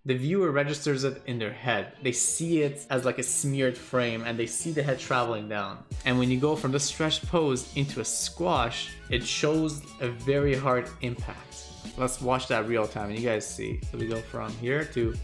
the viewer registers it in their head. They see it as like a smeared frame and they see the head traveling down. And when you go from the stretched pose into a squash, it shows a very hard impact. Let's watch that real time and you guys see. So we go from here to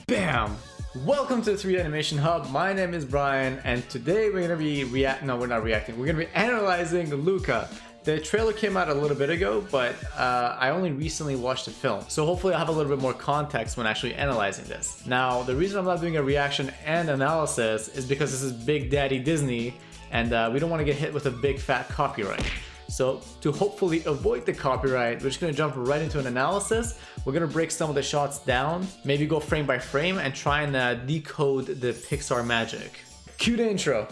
BAM! Welcome to the 3D Animation Hub. My name is Brian and today we're gonna be we're gonna be analyzing Luca. The trailer came out a little bit ago, but I only recently watched the film. So hopefully I'll have a little bit more context when actually analyzing this. Now, the reason I'm not doing a reaction and analysis is because this is Big Daddy Disney and we don't want to get hit with a big fat copyright. So to hopefully avoid the copyright, we're just gonna jump right into an analysis. We're gonna break some of the shots down, maybe go frame by frame and try and decode the Pixar magic. Cue the intro.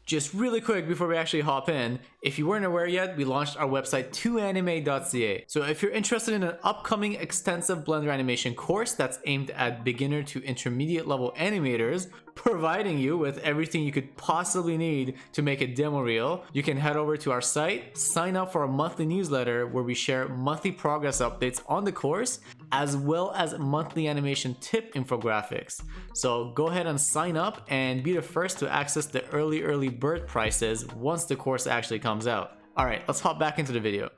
Just really quick before we actually hop in, if you weren't aware yet, we launched our website toanimate.ca. So if you're interested in an upcoming extensive Blender animation course that's aimed at beginner to intermediate level animators, providing you with everything you could possibly need to make a demo reel, you can head over to our site, sign up for a monthly newsletter where we share monthly progress updates on the course, as well as monthly animation tip infographics. So go ahead and sign up and be the first to access the early bird prices once the course actually comes out. All right, let's hop back into the video.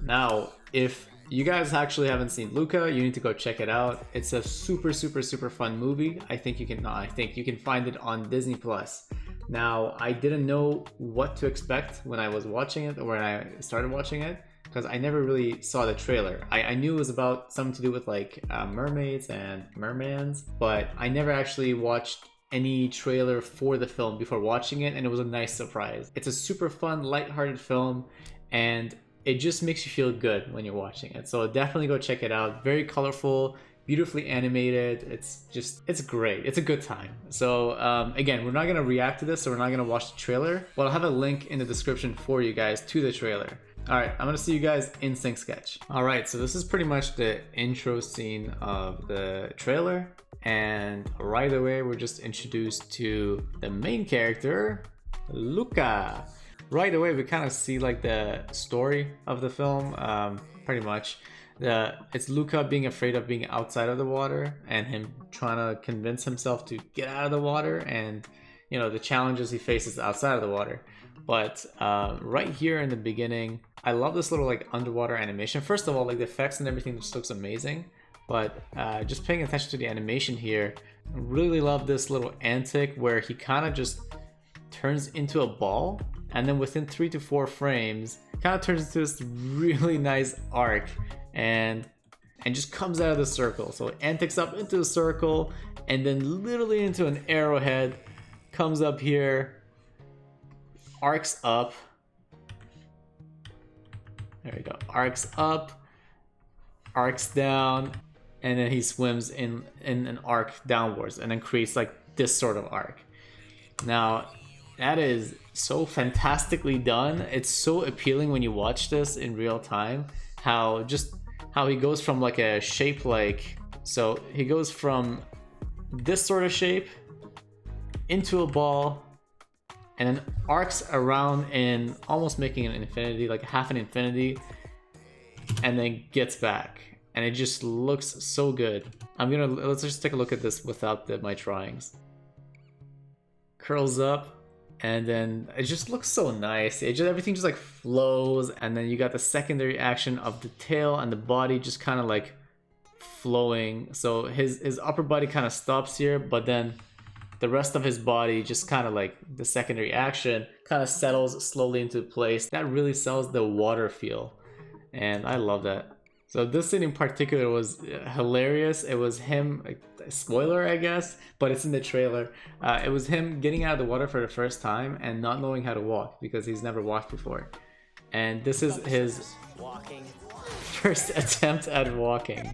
Now, if you guys actually haven't seen Luca, you need to go check it out. It's a super fun movie. I think you can find it on Disney Plus. Now, I didn't know what to expect when I was watching it or when I started watching it, because I never really saw the trailer. I knew it was about something to do with like mermaids and mermans, but I never actually watched any trailer for the film before watching it, and it was a nice surprise. It's a super fun, lighthearted film, and it just makes you feel good when you're watching it. So definitely go check it out. Very colorful, beautifully animated. It's great. It's a good time. So again, we're not gonna react to this, so we're not gonna watch the trailer, but I'll have a link in the description for you guys to the trailer. All right, I'm gonna see you guys in sync sketch. All right, so this is pretty much the intro scene of the trailer. And right away, we're just introduced to the main character, Luca. Right away, we kind of see like the story of the film, pretty much. It's Luca being afraid of being outside of the water and him trying to convince himself to get out of the water and, you know, the challenges he faces outside of the water. But right here in the beginning, I love this little like underwater animation. First of all, like the effects and everything just looks amazing. But just paying attention to the animation here, I really love this little antic where he kind of just turns into a ball, and then within 3 to 4 frames, kind of turns into this really nice arc and just comes out of the circle. So it antics up into the circle and then literally into an arrowhead, comes up here, arcs up. There we go. Arcs up, arcs down, and then he swims in an arc downwards and then creates like this sort of arc. Now, that is so fantastically done. It's so appealing when you watch this in real time, how he goes from like a shape like, so he goes from this sort of shape into a ball and then arcs around in almost making an infinity, like half an infinity, and then gets back. And it just looks so good. Let's just take a look at this without my drawings. Curls up, and then it just looks so nice. Everything just like flows, and then you got the secondary action of the tail and the body just kind of like flowing. So his upper body kind of stops here, but then the rest of his body just kind of like the secondary action kind of settles slowly into place. That really sells the water feel, and I love that. So this scene in particular was hilarious. It was him, like, spoiler I guess, but it's in the trailer. It was him getting out of the water for the first time and not knowing how to walk because he's never walked before. And this is his first attempt at walking.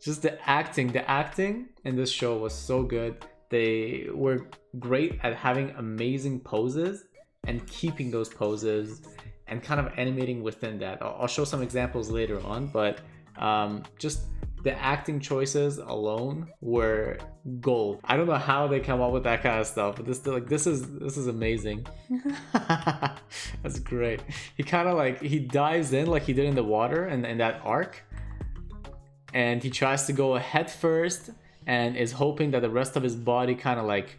Just the acting in this show was so good. They were great at having amazing poses and keeping those poses and kind of animating within that. I'll show some examples later on, but just the acting choices alone were gold. I don't know how they come up with that kind of stuff, but this is amazing. That's great. He kind of like, he dives in like he did in the water and in that arc, and he tries to go head first and is hoping that the rest of his body kind of like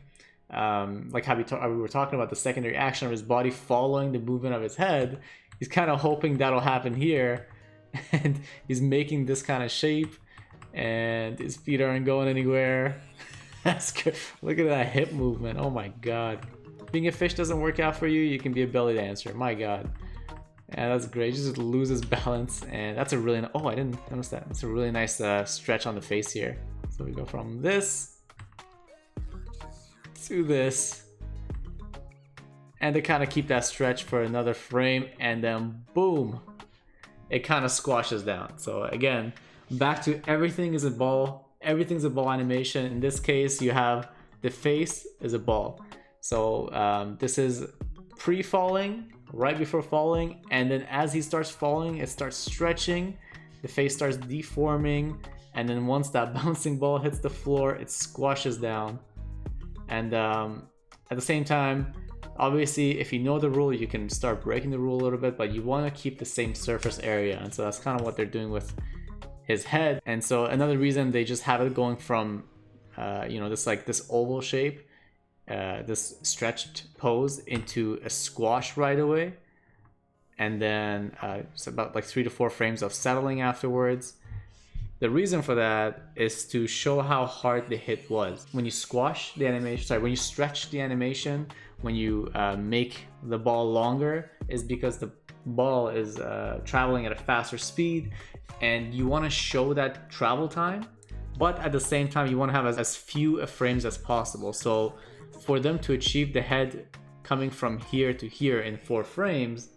how we were talking about the secondary action of his body following the movement of his head. He's kind of hoping that'll happen here, and he's making this kind of shape, and his feet aren't going anywhere. That's good. Look at that hip movement. Oh my god. Being a fish doesn't work out for you, you can be a belly dancer. My god. Yeah, that's great. He just loses balance, and that's a really oh, I didn't notice that. It's a really nice stretch on the face here. So we go from this to this, and they kind of keep that stretch for another frame, and then boom, it kind of squashes down. So again, back to everything's a ball animation. In this case, you have the face is a ball. So this is pre-falling, right before falling, and then as he starts falling, it starts stretching, the face starts deforming, and then once that bouncing ball hits the floor, it squashes down. And at the same time, obviously, if you know the rule, you can start breaking the rule a little bit, but you want to keep the same surface area, and so that's kind of what they're doing with his head. And so another reason they just have it going from this oval shape, this stretched pose, into a squash right away, and then it's about like 3 to 4 frames of settling afterwards. The reason for that is to show how hard the hit was. When you squash the animation, when you stretch the animation, when you make the ball longer, is because the ball is traveling at a faster speed, and you want to show that travel time, but at the same time you want to have as few frames as possible. So for them to achieve the head coming from here to here in 4 frames,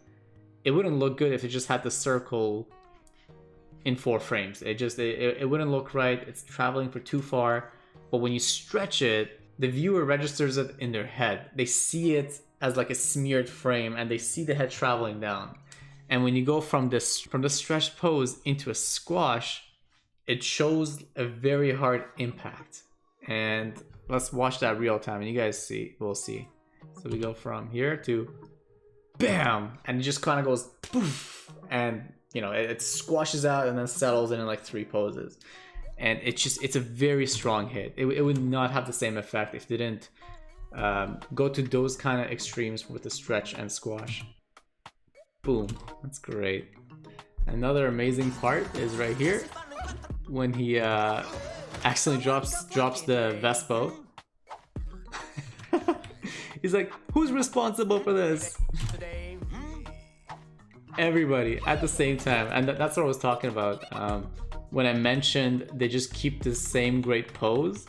it wouldn't look good if it just had the circle in 4 frames. It wouldn't look right. It's traveling for too far. But when you stretch it, the viewer registers it in their head. They see it as like a smeared frame, and they see the head traveling down. And when you go from the stretched pose into a squash, it shows a very hard impact. And let's watch that real time, and you guys will see. So we go from here to bam, and it just kind of goes poof, and it squashes out and then settles in like 3 poses. And it's a very strong hit. It would not have the same effect if they didn't go to those kind of extremes with the stretch and squash. Boom, that's great. Another amazing part is right here when he accidentally drops the Vespo. He's like, who's responsible for this? Everybody at the same time. And that's what I was talking about when I mentioned they just keep the same great pose.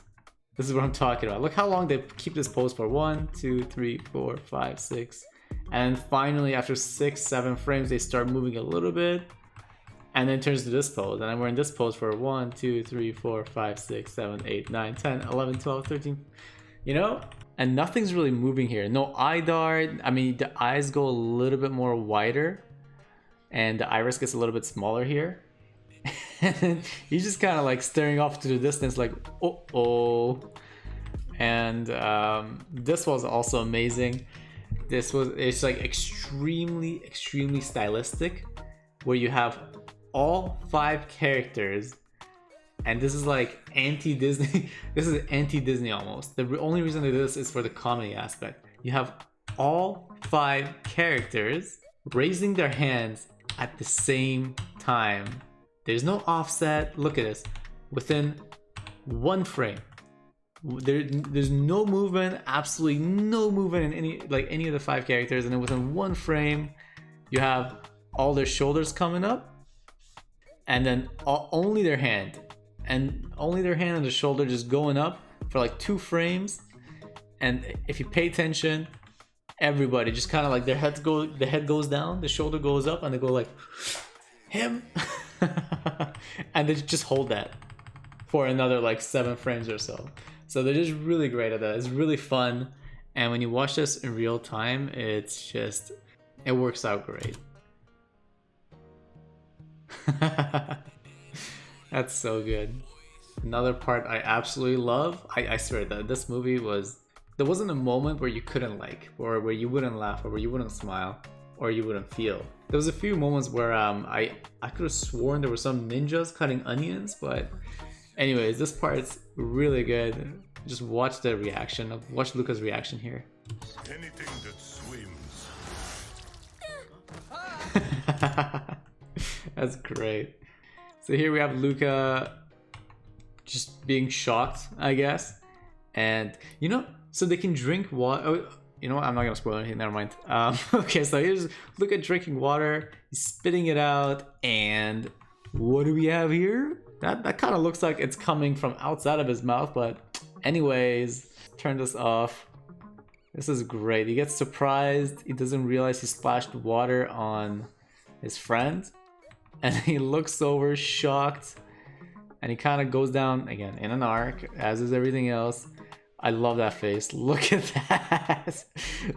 This is what I'm talking about. Look how long they keep this pose for. 1, 2, 3, 4, 5, 6. And finally, after 6, 7 frames, they start moving a little bit, and then it turns to this pose. And we're in this pose for 1, 2, 3, 4, 5, 6, 7, 8, 9, 10, 11, 12, 13. And nothing's really moving here. No eye dart. I mean, the eyes go a little bit more wider, and the iris gets a little bit smaller here. And he's just kind of like staring off to the distance like, oh. And this was also amazing. It's like extremely stylistic, where you have all 5 characters, and this is like anti-Disney. This is anti-Disney almost. The only reason they do this is for the comedy aspect. You have all 5 characters raising their hands at the same time. There's no offset. Look at this. Within 1 frame. There's no movement, absolutely no movement in any of the 5 characters, and then within 1 frame you have all their shoulders coming up, and then only their hand and the shoulder just going up for like 2 frames. And if you pay attention, everybody just kind of like the head goes down, the shoulder goes up, and they go like him. And they just hold that for another like 7 frames or so. So they're just really great at that. It's really fun, and when you watch this in real time, it works out great. That's so good. Another part I absolutely love. I swear that this movie was, there wasn't a moment where you couldn't like, or where you wouldn't laugh, or where you wouldn't smile, or you wouldn't feel. There was a few moments where I could have sworn there were some ninjas cutting onions, but anyways, this part's really good. Just watch the reaction. Watch Luca's reaction here. Anything that swims. That's great. So here we have Luca just being shocked, I guess. And you know, so they can drink water. Oh, you know what? I'm not gonna spoil anything. Never mind. Okay, so here's Luca drinking water. He's spitting it out, and what do we have here? That kind of looks like it's coming from outside of his mouth, but anyways, turn this off. This is great. He gets surprised. He doesn't realize he splashed water on his friend, and he looks over shocked, and he kind of goes down again in an arc, as is everything else. I love that face. Look at that.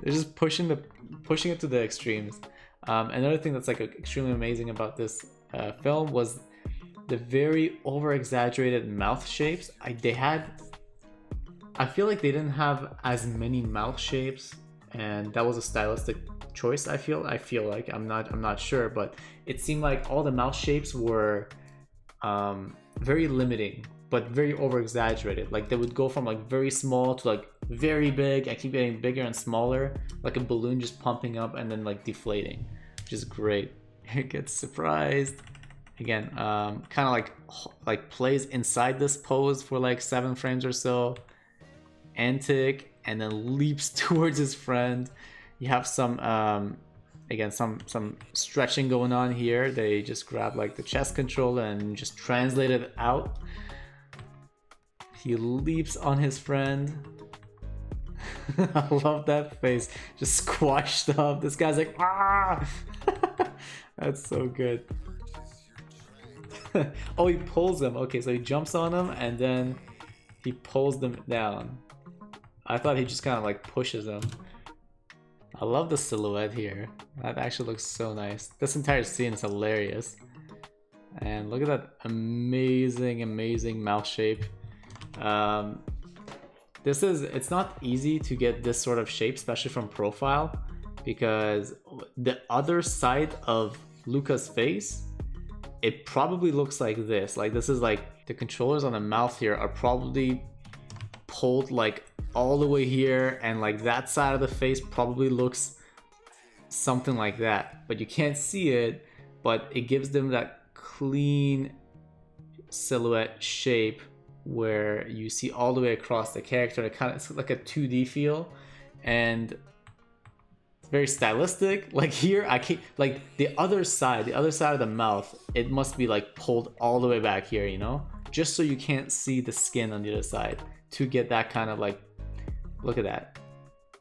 They're just pushing it to the extremes. Another thing that's like extremely amazing about this film was the very over-exaggerated mouth shapes. I feel like they didn't have as many mouth shapes, and that was a stylistic choice. I feel like I'm not sure, but it seemed like all the mouth shapes were very limiting, but very over-exaggerated. Like they would go from like very small to like very big and keep getting bigger and smaller, like a balloon just pumping up and then like deflating, which is great. It gets surprised. Again, kind of like plays inside this pose for like 7 frames or so, antic, and then leaps towards his friend. You have some again some stretching going on here. They just grab like the chest controller and just translate it out. He leaps on his friend. I love that face, just squashed up. This guy's like, ah! That's so good. Oh, he pulls him. Okay, so he jumps on him and then he pulls them down. I thought he just kind of like pushes him. I love the silhouette here. That actually looks so nice. This entire scene is hilarious. And look at that amazing mouth shape. It's not easy to get this sort of shape, especially from profile, because the other side of Luca's face, it probably looks like this. Like this is like the controllers on the mouth here are probably pulled like all the way here, and like that side of the face probably looks something like that, but you can't see it, but it gives them that clean silhouette shape where you see all the way across the character. It's like a 2D feel, and it's very stylistic. Like here, I can't, like the other side of the mouth, it must be like pulled all the way back here, you know, just so you can't see the skin on the other side, to get that kind of like, look at that,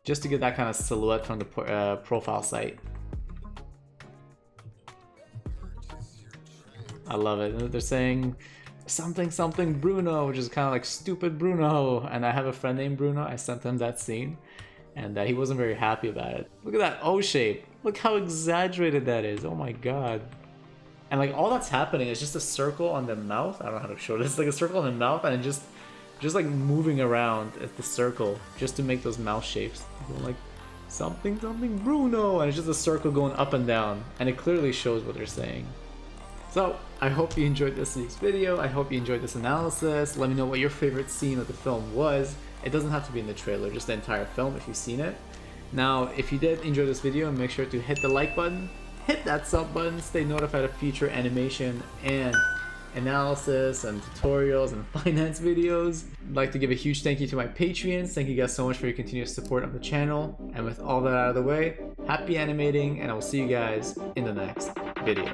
just to get that kind of silhouette from the profile site. I love it. They're saying something Bruno, which is kind of like stupid Bruno, and I have a friend named Bruno. I sent him that scene, and he wasn't very happy about it. Look at that O shape. Look how exaggerated that is. Oh my god. And like all that's happening is just a circle on the mouth. I don't know how to show this. It's like a circle on the mouth, and it just like moving around at the circle just to make those mouth shapes. Going like something Bruno, and it's just a circle going up and down, and it clearly shows what they're saying. So I hope you enjoyed this week's video. I hope you enjoyed this analysis. Let me know what your favorite scene of the film was. It doesn't have to be in the trailer, just the entire film if you've seen it. Now, if you did enjoy this video, make sure to hit the like button, hit that sub button, stay notified of future animation and analysis and tutorials and finance videos. I'd like to give a huge thank you to my Patreons. Thank you guys so much for your continuous support of the channel. And with all that out of the way, happy animating, and I will see you guys in the next video.